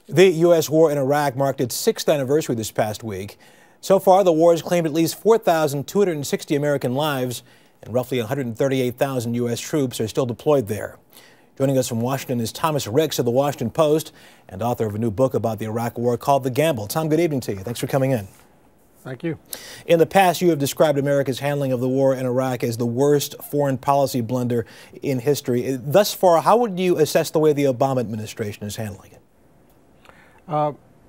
The U.S. war in Iraq marked its 6th anniversary this past week. So far, the war has claimed at least 4,260 American lives, and roughly 138,000 U.S. troops are still deployed there. Joining us from Washington is Thomas Ricks of the Washington Post and author of a new book about the Iraq war called The Gamble. Tom, good evening to you. Thanks for coming in. Thank you. In the past, you have described America's handling of the war in Iraq as the worst foreign policy blunder in history. Thus far, how would you assess the way the Obama administration is handling it?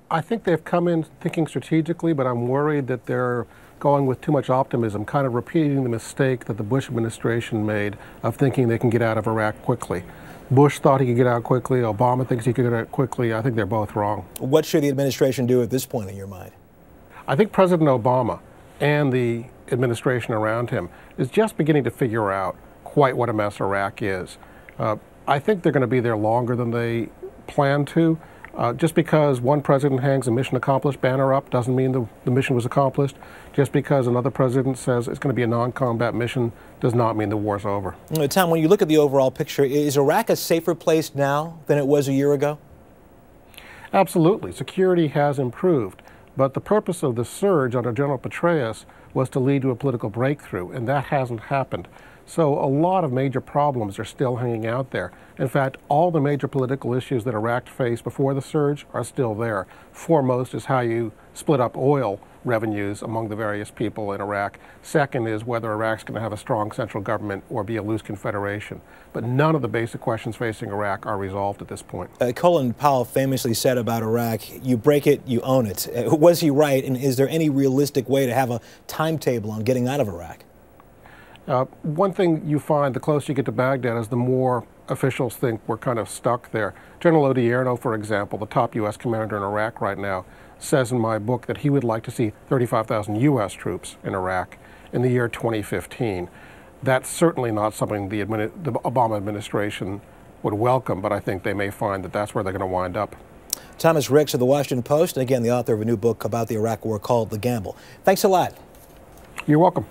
I think they've come in thinking strategically, but I'm worried that they're going with too much optimism, kind of repeating the mistake that the Bush administration made of thinking they can get out of Iraq quickly. Bush thought he could get out quickly. Obama thinks he could get out quickly. I think they're both wrong. What should the administration do at this point in your mind? I think President Obama and the administration around him is just beginning to figure out quite what a mess Iraq is. I think they're going to be there longer than they plan to. Just because one president hangs a mission accomplished banner up doesn't mean the mission was accomplished. Just because another president says it's going to be a non-combat mission does not mean the war's over. Tom, when you look at the overall picture, is Iraq a safer place now than it was a year ago? Absolutely. Security has improved. But the purpose of the surge under General Petraeus was to lead to a political breakthrough, and that hasn't happened. So a lot of major problems are still hanging out there. In fact, all the major political issues that Iraq faced before the surge are still there. Foremost is how you split up oil revenues among the various people in Iraq. Second is whether Iraq's going to have a strong central government or be a loose confederation. But none of the basic questions facing Iraq are resolved at this point. Colin Powell famously said about Iraq, you break it, you own it. Was he right? And is there any realistic way to have a timetable on getting out of Iraq? One thing you find the closer you get to Baghdad is the more officials think we're kind of stuck there. General Odierno, for example, the top U.S. commander in Iraq right now, says in my book that he would like to see 35,000 U.S. troops in Iraq in the year 2015. That's certainly not something the Obama administration would welcome, but I think they may find that that's where they're going to wind up. Thomas Ricks of the Washington Post, and again, the author of a new book about the Iraq war called The Gamble. Thanks a lot. You're welcome.